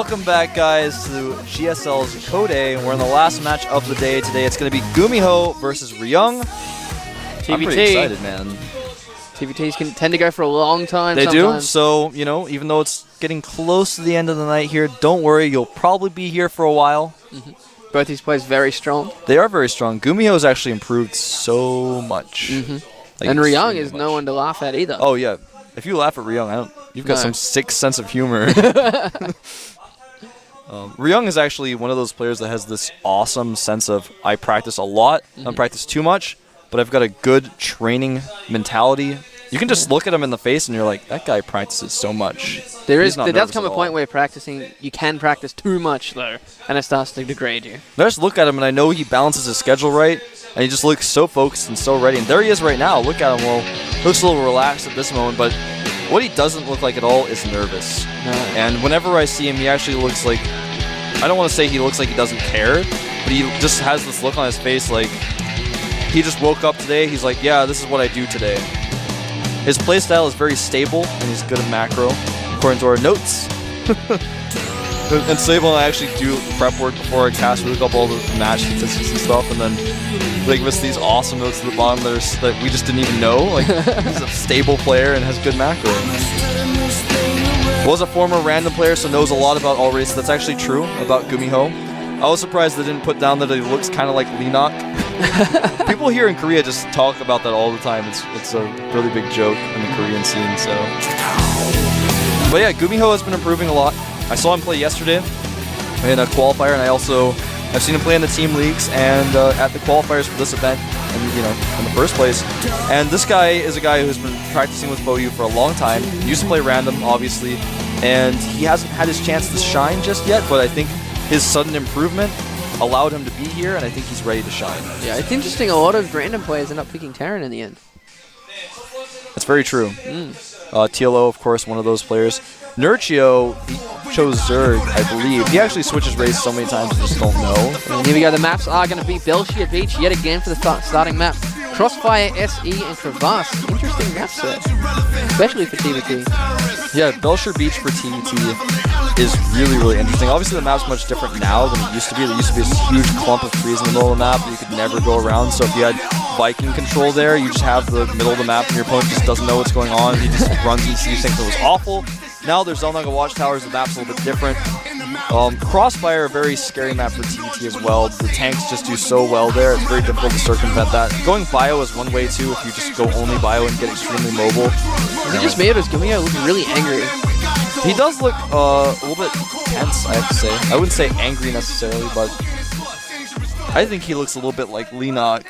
Welcome back, guys, to GSL's Code A. We're in the last match of the day today. It's going to be GuMiho versus Ryung. TVT. I'm pretty excited, man. TVTs can tend to go for a long time. They sometimes. do. So, you know, even though it's getting close to the end of the night here, don't worry. You'll probably be here for a while. Both these players very strong. They are very strong. GuMiho has actually improved so much. Like, and Ryung is no one to laugh at either. Oh, yeah. If you laugh at Ryung, you've got some sick sense of humor. Ryung is actually one of those players that has this awesome sense of, I practice a lot, I don't practice too much, but I've got a good training mentality. You can just look at him in the face and you're like, that guy practices so much. There does come a point where you can practice too much, though, and it starts to degrade you. I just look at him and I know he balances his schedule right, and he just looks so focused and so ready. And there he is right now. Look at him. Well, he looks a little relaxed at this moment, but what he doesn't look like at all is nervous. No. And whenever I see him, he actually looks like, I don't want to say he looks like he doesn't care, but he just has this look on his face like he just woke up today. He's like, yeah, this is what I do today. His playstyle is very stable, and he's good at macro, according to our notes. And Sable and I actually do prep work before our cast. We look up all the match statistics and stuff, and then like miss these awesome notes at the bottom that we just didn't even know. Like, he's a stable player and has good macro. Was a former random player, so knows a lot about all races. That's actually true about GuMiho. I was surprised they didn't put down that he looks kind of like Leenock. People here in Korea just talk about that all the time. It's a really big joke in the Korean scene. So, but yeah, GuMiho has been improving a lot. I saw him play yesterday in a qualifier, and I've seen him play in the team leagues and at the qualifiers for this event, and in the first place. And this guy is a guy who's been practicing with Boyu for a long time. He used to play random, obviously, and he hasn't had his chance to shine just yet. But I think his sudden improvement allowed him to be here, and I think he's ready to shine. Yeah, it's interesting. A lot of random players end up picking Terran in the end. That's very true. TLO, of course, one of those players. Nurchio, he chose Zerg, I believe. He actually switches races so many times, I just don't know. And here we go. The maps are going to be Belshir Beach yet again for the starting map. Crossfire, SE, and Crevasse. Interesting map set, especially for TVT. Yeah, Belshir Beach for TVT is really, really interesting. Obviously, the map's much different now than it used to be. There used to be this huge clump of trees in the middle of the map that you could never go around. So if you had Viking control there, you just have the middle of the map and your opponent just doesn't know what's going on. He just runs and sees things that was awful. Now there's Zelnaga watchtowers, the map's a little bit different. Crossfire, a very scary map for TVT as well. The tanks just do so well there, it's very difficult to circumvent that. Going bio is one way too, if you just go only bio and get extremely mobile. He just made us GuMiho looking really angry. He does look a little bit tense, I have to say. I wouldn't say angry necessarily, but I think he looks a little bit like Leenock.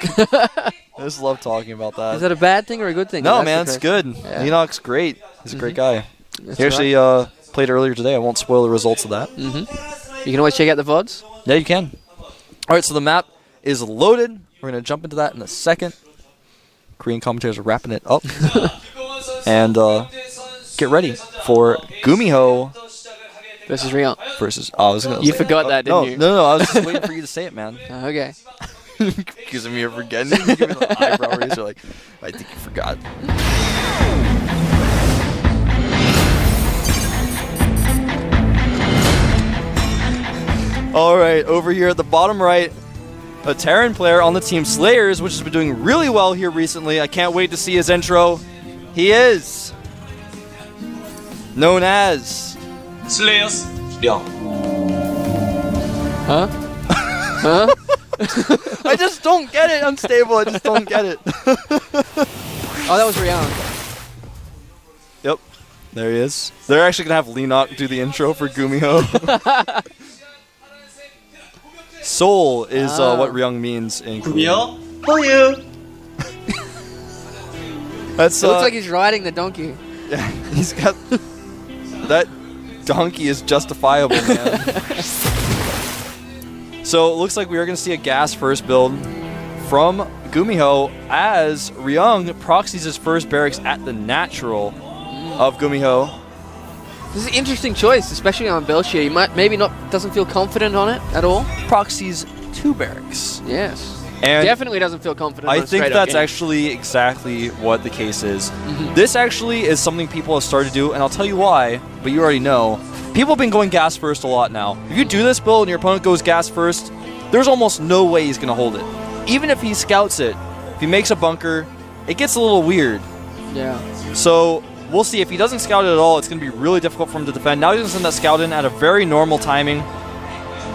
I just love talking about that. Is that a bad thing or a good thing? No, man, it's good. Yeah. Leenock's great. He's a great guy. He actually played earlier today. I won't spoil the results of that. You can always check out the VODs. Yeah, you can. All right, so the map is loaded. We're going to jump into that in a second. Korean commentators are wrapping it up. And get ready for GuMiho versus Ryung. You forgot that, didn't you? No. I was just waiting for you to say it, man. Okay. Accusing me of forgetting. You give me the eyebrow raise. You're like, I think you forgot. All right, over here at the bottom right, a Terran player on the team Slayers, which has been doing really well here recently. I can't wait to see his intro. He is known as Slayers. Ryung. Huh? Huh? I just don't get it. Unstable. I just don't get it. Oh, that was Ryung. Yep, there he is. They're actually gonna have Leenock do the intro for GuMiho. Soul is what Ryung means in Korean. GuMiho? How are you? That's it looks like he's riding the donkey. Yeah, he's got that donkey is justifiable, man. So it looks like we are going to see a gas first build from GuMiho as Ryung proxies his first barracks at the natural of GuMiho. This is an interesting choice, especially on Belshir. He doesn't feel confident on it at all. Proxies 2 barracks. Yes. And definitely doesn't feel confident. I think that's actually exactly what the case is. This actually is something people have started to do, and I'll tell you why, but you already know. People have been going gas first a lot now. If you do this build and your opponent goes gas first, there's almost no way he's going to hold it. Even if he scouts it, if he makes a bunker, it gets a little weird. Yeah. So we'll see. If he doesn't scout it at all, it's going to be really difficult for him to defend. Now he's going to send that scout in at a very normal timing.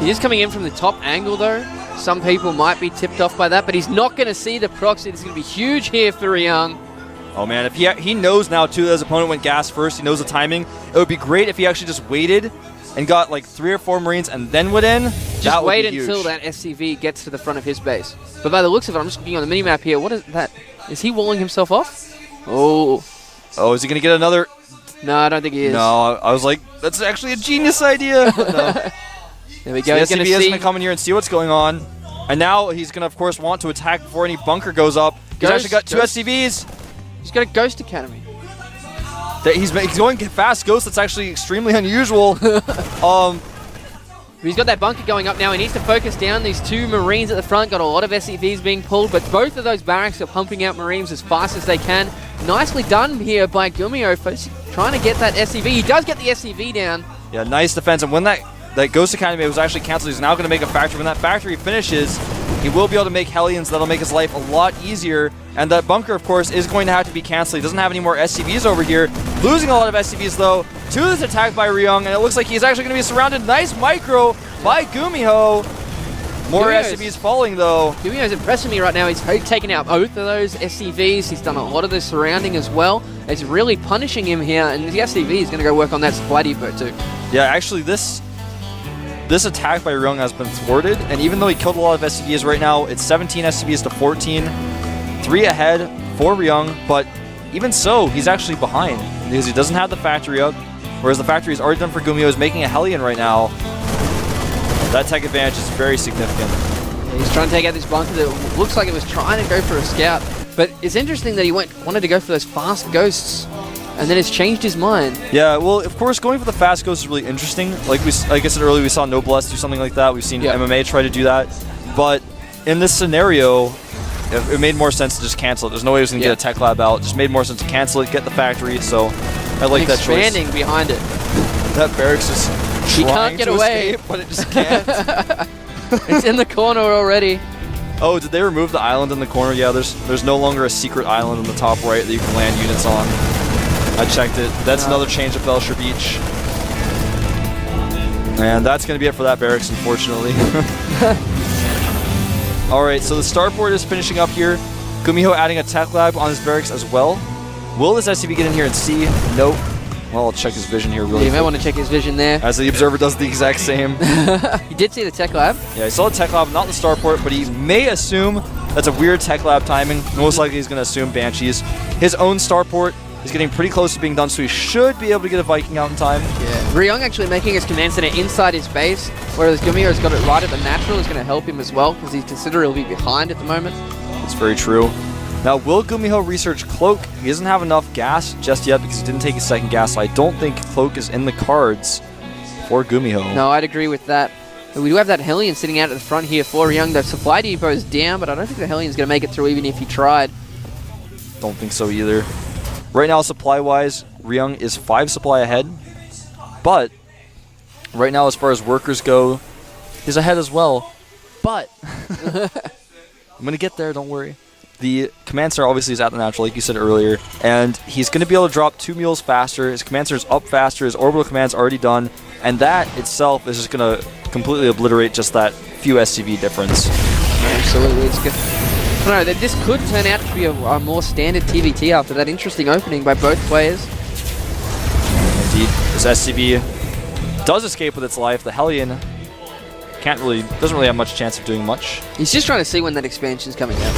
He is coming in from the top angle, though. Some people might be tipped off by that, but he's not going to see the proxy. It's going to be huge here for Ryung. Oh man, if he knows now too that his opponent went gas first, he knows the timing. It would be great if he actually just waited and got like 3 or 4 Marines and then went in. Just wait until that SCV gets to the front of his base. But by the looks of it, I'm just looking on the minimap here. What is that? Is he walling himself off? Oh. Oh, is he going to get another? No, I don't think he is. No, I was like, that's actually a genius idea. But no. There we go. So the SCV is going to come in here and see what's going on. And now he's going to, of course, want to attack before any bunker goes up. He's actually got 2 SCVs. He's got a Ghost Academy. He's going fast Ghost. That's actually extremely unusual. He's got that bunker going up now. He needs to focus down these 2 Marines at the front. Got a lot of SCVs being pulled, but both of those barracks are pumping out Marines as fast as they can. Nicely done here by GuMiho, trying to get that SCV. He does get the SCV down. Yeah, nice defense. And when that Ghost Academy was actually canceled, he's now going to make a factory. When that factory finishes, he will be able to make Hellions. That'll make his life a lot easier. And that bunker, of course, is going to have to be canceled. He doesn't have any more SCVs over here. Losing a lot of SCVs, though, to this attack by Ryung. And it looks like he's actually going to be surrounded. Nice micro by GuMiho. More SCVs falling, though. GuMiho's impressing me right now. He's taken out both of those SCVs. He's done a lot of the surrounding as well. It's really punishing him here. And the SCV is going to go work on that supply depot, too. Yeah, actually, this attack by Ryung has been thwarted, and even though he killed a lot of SCVs right now, it's 17 SCVs to 14, 3 ahead for Ryung, but even so, he's actually behind because he doesn't have the factory up, whereas the factory is already done for GuMiho. Is making a Hellion right now. That tech advantage is very significant. Yeah, he's trying to take out this bunker that looks like it was trying to go for a scout, but it's interesting that he wanted to go for those fast ghosts. And then has changed his mind. Yeah, well, of course, going for the fast ghost is really interesting. Like I said earlier, we saw Noblesse do something like that. We've seen MMA try to do that. But in this scenario, it made more sense to just cancel it. There's no way he was going to get a tech lab out. It just made more sense to cancel it, get the factory. So I like that choice. Expanding behind it. That barracks is He can't get away. Escape, but it just can't. It's in the corner already. Oh, did they remove the island in the corner? Yeah, there's no longer a secret island in the top right that you can land units on. I checked it. That's another change of Belcher Beach. And that's going to be it for that barracks, unfortunately. Alright, so the starport is finishing up here. GuMiho adding a tech lab on his barracks as well. Will this SCV get in here and see? Nope. Well, I'll check his vision here really quick. You may want to check his vision there. As the observer does the exact same. He did see the tech lab. Yeah, he saw the tech lab, not the starport, but he may assume that's a weird tech lab timing. Most likely he's going to assume Banshees. His own starport is getting pretty close to being done, so he should be able to get a Viking out in time. Yeah. Ryung actually making his command center inside his base, whereas GuMiho's got it right at the natural. Is going to help him as well, because he's considerably behind at the moment. That's very true. Now, will GuMiho research Cloak? He doesn't have enough gas just yet because he didn't take his second gas, so I don't think Cloak is in the cards for GuMiho. No, I'd agree with that. But we do have that Hellion sitting out at the front here for Ryung. The supply depot is down, but I don't think the Hellion's going to make it through even if he tried. Don't think so either. Right now, supply-wise, Ryung is 5 supply ahead. But right now, as far as workers go, he's ahead as well. But I'm going to get there, don't worry. The command center obviously is at the natural, like you said earlier, and he's going to be able to drop 2 mules faster. His command center is up faster. His orbital command's already done, and that itself is just going to completely obliterate just that few SCV difference. Absolutely, it's good. No, that this could turn out to be a more standard TVT after that interesting opening by both players. Indeed, this SCV does escape with its life. The Hellion doesn't really have much chance of doing much. He's just trying to see when that expansion's coming out.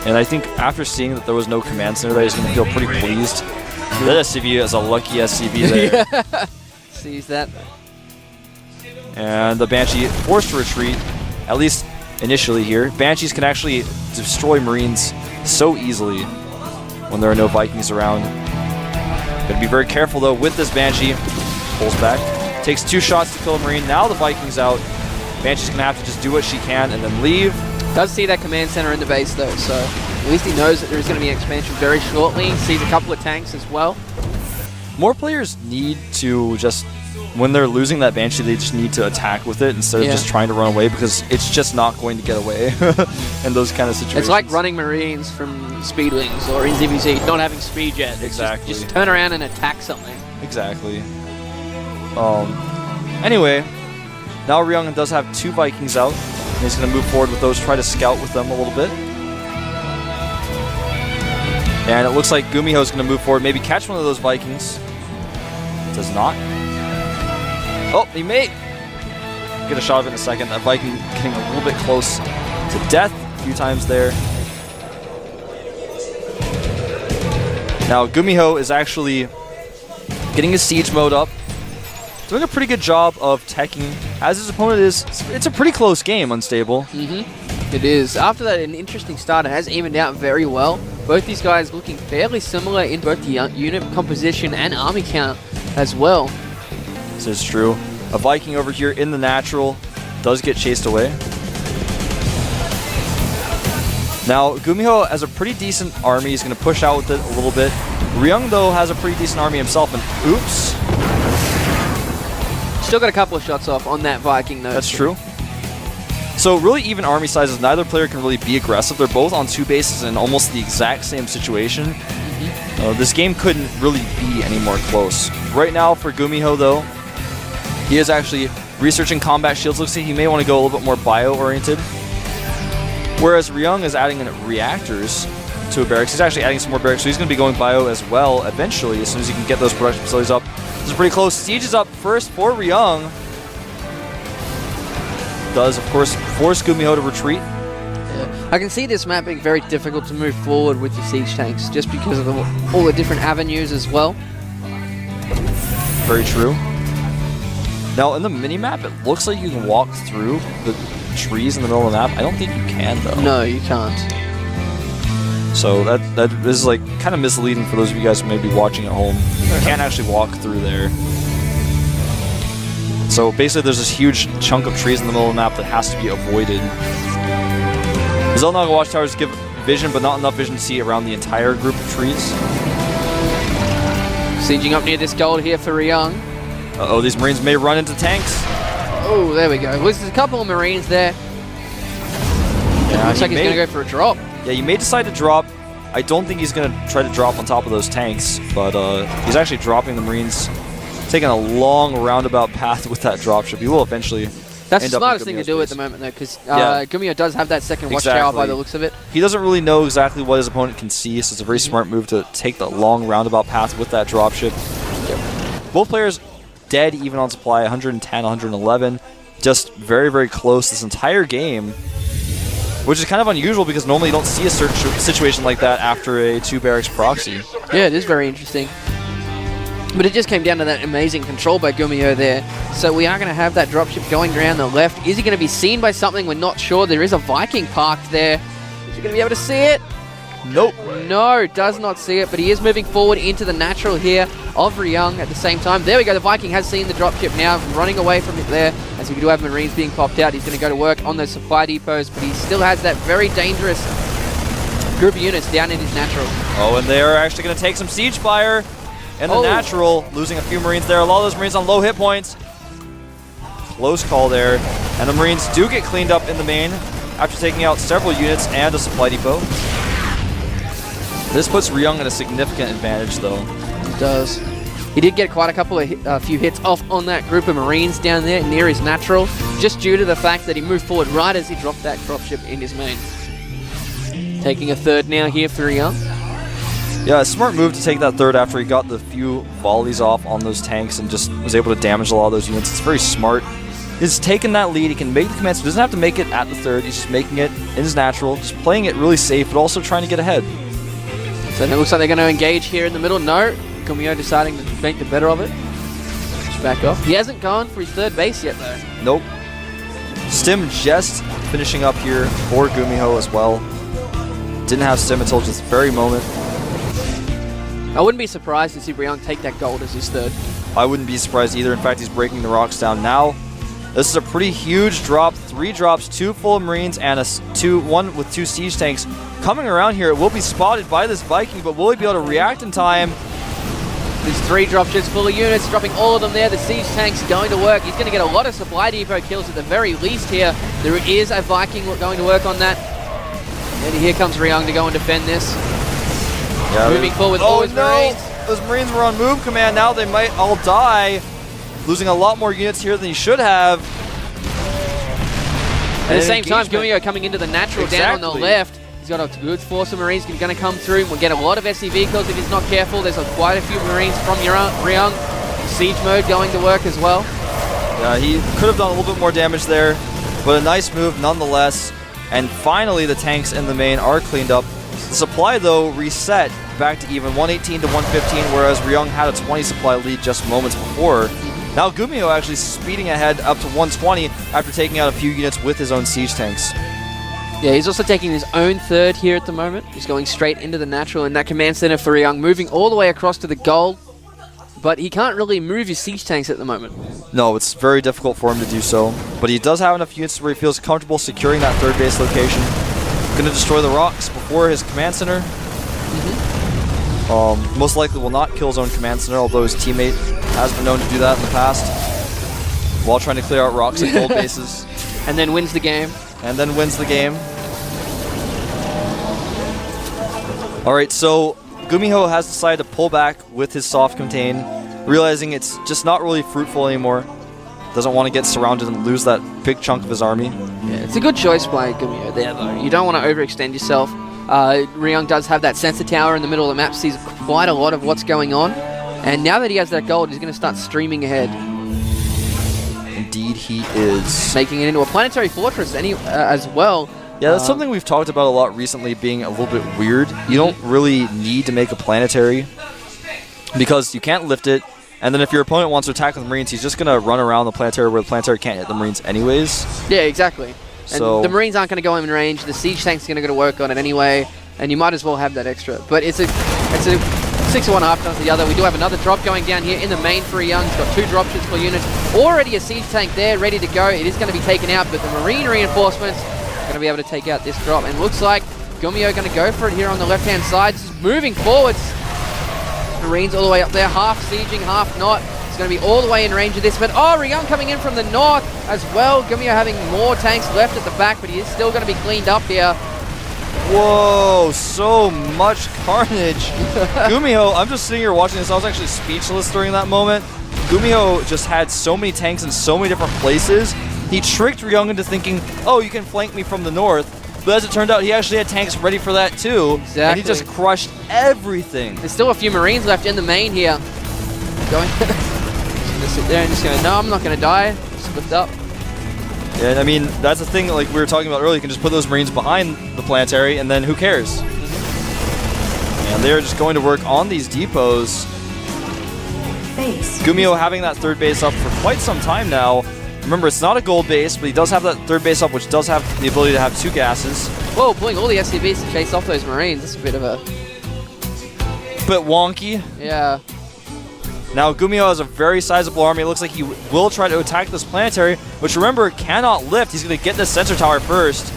And I think after seeing that there was no command center there, he's going to feel pretty pleased. That SCV is a lucky SCV there. Yeah. Sees that. And the Banshee forced to retreat, at least initially here. Banshees can actually destroy Marines so easily when there are no Vikings around. Gotta be very careful though with this Banshee. Pulls back. Takes 2 shots to kill a Marine. Now the Viking's out. Banshee's gonna have to just do what she can and then leave. Does see that command center in the base though, so at least he knows that there's going to be an expansion very shortly. Sees a couple of tanks as well. More players need to just, when they're losing that Banshee, they just need to attack with it instead of just trying to run away, because it's just not going to get away in those kind of situations. It's like running Marines from Speedwings or in ZVZ, not having speed yet. It's Exactly. Just turn around and attack something. Exactly. Anyway, now Ryung does have 2 Vikings out, and he's going to move forward with those, try to scout with them a little bit. And it looks like GuMiho is going to move forward, maybe catch one of those Vikings. Does not. Oh, he may get a shot of it in a second. That Viking getting a little bit close to death a few times there. Now, GuMiho is actually getting his siege mode up, doing a pretty good job of teching, as his opponent is. It's a pretty close game, Unstable. It is. After that, an interesting start. It has evened out very well. Both these guys looking fairly similar in both the unit composition and army count as well. This is true. A Viking over here in the natural does get chased away. Now, GuMiho has a pretty decent army. He's going to push out with it a little bit. Ryung, though, has a pretty decent army himself, and oops. Still got a couple of shots off on that Viking, though. That's true. So really even army sizes, neither player can really be aggressive. They're both on 2 bases in almost the exact same situation. This game couldn't really be any more close. Right now for GuMiho, though, he is actually researching combat shields. Looks like he may want to go a little bit more bio-oriented. Whereas Ryung is adding in reactors to a barracks. He's actually adding some more barracks, so he's going to be going bio as well eventually, as soon as he can get those production facilities up. This is pretty close. Siege is up first for Ryung. Does, of course, force GuMiho to retreat. Yeah. I can see this map being very difficult to move forward with your siege tanks, just because of all the different avenues as well. Very true. Now, in the mini-map, it looks like you can walk through the trees in the middle of the map. I don't think you can, though. No, you can't. So that is like kind of misleading for those of you guys who may be watching at home. You can't actually walk through there. So basically there's this huge chunk of trees in the middle of the map that has to be avoided. Zelnaga watchtowers give vision, but not enough vision to see around the entire group of trees. Sieging up near this gold here for Ryung. Uh-oh, these Marines may run into tanks. Oh, there we go. Well, there's a couple of Marines there. Yeah, Looks like he's going to go for a drop. Yeah, he may decide to drop. I don't think he's going to try to drop on top of those tanks, but he's actually dropping the Marines, taking a long roundabout path with that dropship. He will eventually That's the end up in smartest thing to GuMiho's do at base. the moment, though, because Yeah. GuMiho does have that second watchtower by the looks of it. He doesn't really know exactly what his opponent can see, so it's a very smart move to take the long roundabout path with that dropship. Both players dead even on supply, 110, 111. Just very, very close this entire game, which is kind of unusual because normally you don't see a situation like that after a 2-barracks proxy. Yeah, it is very interesting. But it just came down to that amazing control by GuMiho there. So we are going to have that dropship going around the left. Is he going to be seen by something? We're not sure. There is a Viking parked there. Is he going to be able to see it? Nope. No, does not see it, but he is moving forward into the natural here of Ryung at the same time. There we go. The Viking has seen the dropship now, running away from it there. As we do have Marines being popped out, he's going to go to work on those supply depots, but he still has that very dangerous group of units down in his natural. Oh, and they are actually going to take some siege fire in the natural, losing a few Marines there. A lot of those Marines on low hit points. Close call there. And the Marines do get cleaned up in the main after taking out several units and a supply depot. This puts Ryung at a significant advantage, though. It does. He did get quite a few hits off on that group of Marines down there near his natural, just due to the fact that he moved forward right as he dropped that dropship in his main. Taking a third now here for Ryung. Yeah, a smart move to take that third after he got the few volleys off on those tanks and just was able to damage a lot of those units. It's very smart. He's taken that lead. He can make the command, so he doesn't have to make it at the third. He's just making it in his natural, just playing it really safe, but also trying to get ahead. So it looks like they're going to engage here in the middle. No, GuMiho deciding to make the better of it. Just back off. He hasn't gone for his third base yet, though. Nope. Stim just finishing up here for GuMiho as well. Didn't have Stim until just this very moment. I wouldn't be surprised to see Ryung take that gold as his third. I wouldn't be surprised either. In fact, he's breaking the rocks down now. This is a pretty huge drop. 3 drops, 2 full of Marines, and one with 2 siege tanks. Coming around here, it will be spotted by this Viking, but will he be able to react in time? There's 3 dropships full of units, dropping all of them there. The siege tank's going to work. He's going to get a lot of supply depot kills at the very least here. There is a Viking going to work on that. And here comes Ryung to go and defend this. Yeah, moving forward with all his Marines. Those Marines were on move command. Now they might all die. Losing a lot more units here than he should have. At the same time, GuMiho coming into the natural down on the left. He's got a good force of Marines going to come through. We'll get a lot of SC vehicles if he's not careful. There's quite a few Marines from Ryung. Siege mode going to work as well. Yeah, he could have done a little bit more damage there, but a nice move nonetheless. And finally, the tanks in the main are cleaned up. The supply, though, reset back to even 118 to 115, whereas Ryung had a 20 supply lead just moments before. Now GuMiho actually speeding ahead up to 120 after taking out a few units with his own siege tanks. Yeah, he's also taking his own third here at the moment. He's going straight into the natural in that command center for Ryung, moving all the way across to the gold. But he can't really move his siege tanks at the moment. No, it's very difficult for him to do so. But he does have enough units where he feels comfortable securing that third base location. Going to destroy the rocks before his command center. Most likely will not kill his own command center, although his teammate has been known to do that in the past while trying to clear out rocks at gold bases. And then wins the game. Alright, so GuMiho has decided to pull back with his soft contain, realizing it's just not really fruitful anymore. Doesn't want to get surrounded and lose that big chunk of his army. Yeah, it's a good choice by GuMiho there, though. You don't want to overextend yourself. Ryung does have that sensor tower in the middle of the map, sees quite a lot of what's going on. And now that he has that gold, he's going to start streaming ahead. Indeed he is. Making it into a planetary fortress as well. Yeah, that's something we've talked about a lot recently, being a little bit weird. You don't really need to make a planetary because you can't lift it. And then if your opponent wants to attack with Marines, he's just going to run around the planetary where the planetary can't hit the Marines anyways. Yeah, exactly. So and the Marines aren't going to go in range. The siege tank's going to go to work on it anyway, and you might as well have that extra. But it's a 6 of one, half dozen of the other. We do have another drop going down here in the main for Ryung. He's got 2 dropships per unit. Already a siege tank there, ready to go. It is going to be taken out, but the Marine reinforcements are going to be able to take out this drop. And looks like GuMiho going to go for it here on the left-hand side. Just moving forwards. Marines all the way up there, half sieging, half not. It's going to be all the way in range of this, but Ryung coming in from the north as well. GuMiho having more tanks left at the back, but he is still going to be cleaned up here. Whoa, so much carnage. GuMiho, I'm just sitting here watching this. I was actually speechless during that moment. GuMiho just had so many tanks in so many different places. He tricked Ryung into thinking, oh, you can flank me from the north. But as it turned out, he actually had tanks ready for that too. Exactly. And he just crushed everything. There's still a few Marines left in the main here. Going just gonna sit there and just go, no, I'm not going to die. Just lift up. Yeah, I mean, that's the thing like we were talking about earlier. You can just put those Marines behind the planetary and then who cares? And they're just going to work on these depots. GuMiho having that third base up for quite some time now. Remember, it's not a gold base, but he does have that third base up, which does have the ability to have 2 gases. Whoa, pulling all the SCVs to chase off those Marines. That's a bit of a... bit wonky. Yeah. Now, GuMiho has a very sizable army. It looks like he will try to attack this planetary, which, remember, cannot lift. He's going to get this sensor tower first.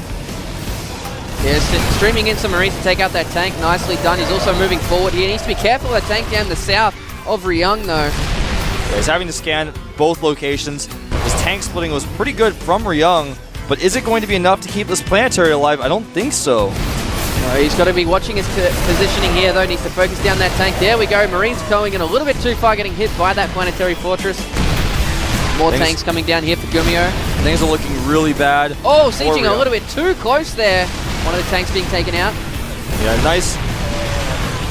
Yeah, streaming in some Marines to take out that tank. Nicely done. He's also moving forward here. He needs to be careful of that tank down the south of Ryung, though. Yeah, he's having to scan both locations. His tank splitting was pretty good from Ryung, but is it going to be enough to keep this planetary alive? I don't think so. No, he's got to be watching his positioning here, though. Needs to focus down that tank. There we go. Marines going in a little bit too far, getting hit by that planetary fortress. More tanks coming down here for GuMiho. Things are looking really bad. Oh, sieging a little bit too close there. One of the tanks being taken out. Yeah, nice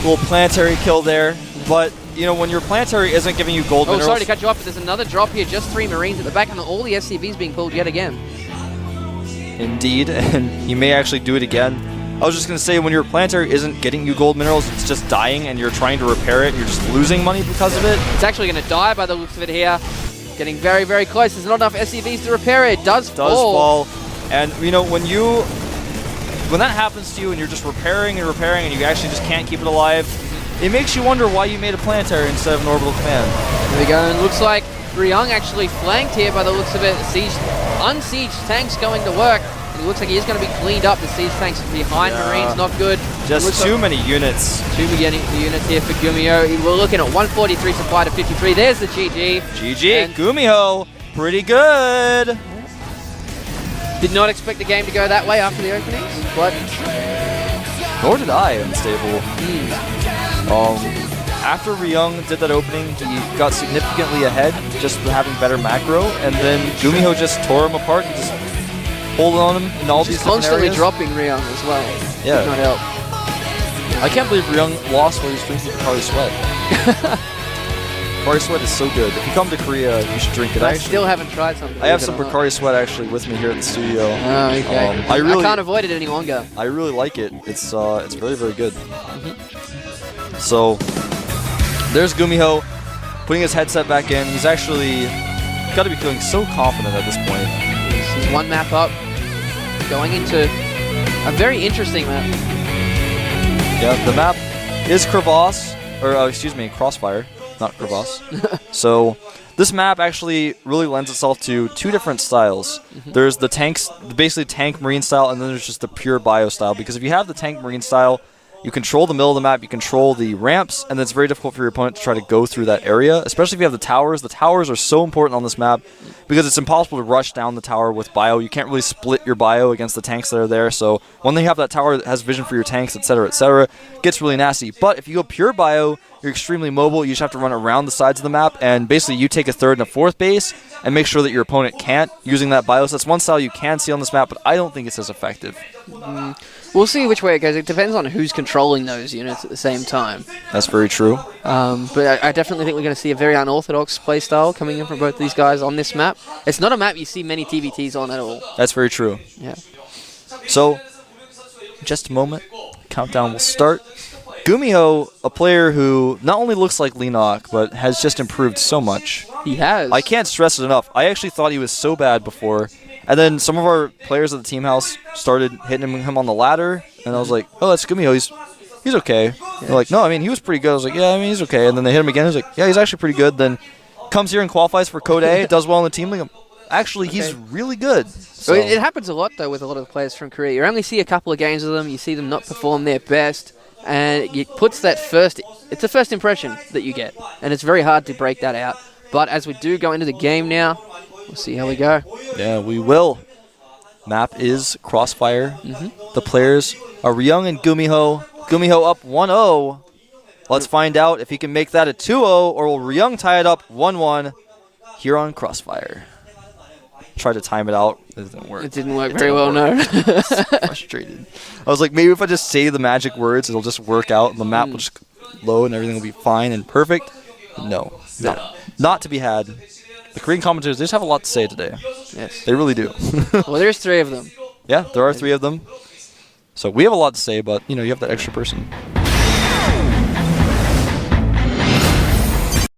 little planetary kill there. But, you know, when your planetary isn't giving you gold minerals... sorry to cut you off, but there's another drop here. Just 3 Marines at the back, and all the SCVs being pulled yet again. Indeed, and he may actually do it again. I was just going to say, when your planetary isn't getting you gold minerals, it's just dying, and you're trying to repair it, and you're just losing money because of it. It's actually going to die by the looks of it here. Getting very, very close. There's not enough SCVs to repair it. It does fall. And, you know, when that happens to you and you're just repairing and repairing and you actually just can't keep it alive, it makes you wonder why you made a planetary instead of an orbital command. There we go, and looks like Ryung actually flanked here by the looks of it. Unsieged tanks going to work. And it looks like he is going to be cleaned up. The siege tanks behind Marines, not good. Just too many units. Two beginning units here for GuMiho. We're looking at 143 supply to 53. There's the GG. GG, GuMiho, pretty good. Did not expect the game to go that way after the openings, but Nor did I, Unstable. After Ryung did that opening, he got significantly ahead, just having better macro, and then GuMiho just tore him apart and just holding on him in all these different constantly areas. dropping Ryung as well. Yeah. Did not help. I can't believe Ryung lost while he was drinking Pocari Sweat. Pocari Sweat is so good. If you come to Korea, you should drink it. I still haven't tried something. I have some Pocari Sweat actually with me here at the studio. Oh, okay. I can't avoid it any longer. I really like it. It's very, very good. So there's GuMiho putting his headset back in. He's actually got to be feeling so confident at this point. He's one map up, going into a very interesting map. Yeah, the map is Crevasse, or excuse me, Crossfire, not Crevasse. So this map actually really lends itself to two different styles. There's the tanks, basically tank marine style, and then there's just the pure bio style. Because if you have the tank marine style, you control the middle of the map, you control the ramps, and then it's very difficult for your opponent to try to go through that area, especially if you have the towers. The towers are so important on this map because it's impossible to rush down the tower with bio. You can't really split your bio against the tanks that are there, so when they have that tower that has vision for your tanks, etc., it gets really nasty. But if you go pure bio, you're extremely mobile. You just have to run around the sides of the map, and basically you take a third and a fourth base and make sure that your opponent can't using that bio. So that's one style you can see on this map, but I don't think it's as effective. We'll see which way it goes. It depends on who's controlling those units at the same time. That's very true. But I definitely think we're going to see a very unorthodox playstyle coming in from both these guys on this map. It's not a map you see many TVTs on at all. That's very true. Yeah. So, just a moment. Countdown will start. GuMiho, a player who not only looks like Leenock, but has just improved so much. He has. I can't stress it enough. I actually thought he was so bad before. And then some of our players at the team house started hitting him on the ladder. And I was like, oh, that's GuMiho. He's okay. Yeah. They're like, no, I mean, he was pretty good. I was like, yeah, I mean, he's okay. And then they hit him again. I was like, yeah, he's actually pretty good. Then comes here and qualifies for Code A, does well in the team league. Actually, he's really good. So. It happens a lot, though, with a lot of the players from Korea. You only see a couple of games of them. You see them not perform their best. And it puts that it's the first impression that you get. And it's very hard to break that out. But as we do go into the game now, we'll see how we go. Yeah, we will. Map is Crossfire. The players are Ryung and GuMiho. GuMiho up 1-0. Let's find out if he can make that a 2-0, or will Ryung tie it up 1-1 here on Crossfire. Tried to time it out. It didn't work. It didn't work very well, no. Frustrated. I was like, maybe if I just say the magic words, it'll just work out, and the map will just load, and everything will be fine and perfect. No. Not to be had. The Korean commentators, they just have a lot to say today. Yes. They really do. Well, there's three of them. Yeah, there are three of them. So we have a lot to say, but, you have that extra person.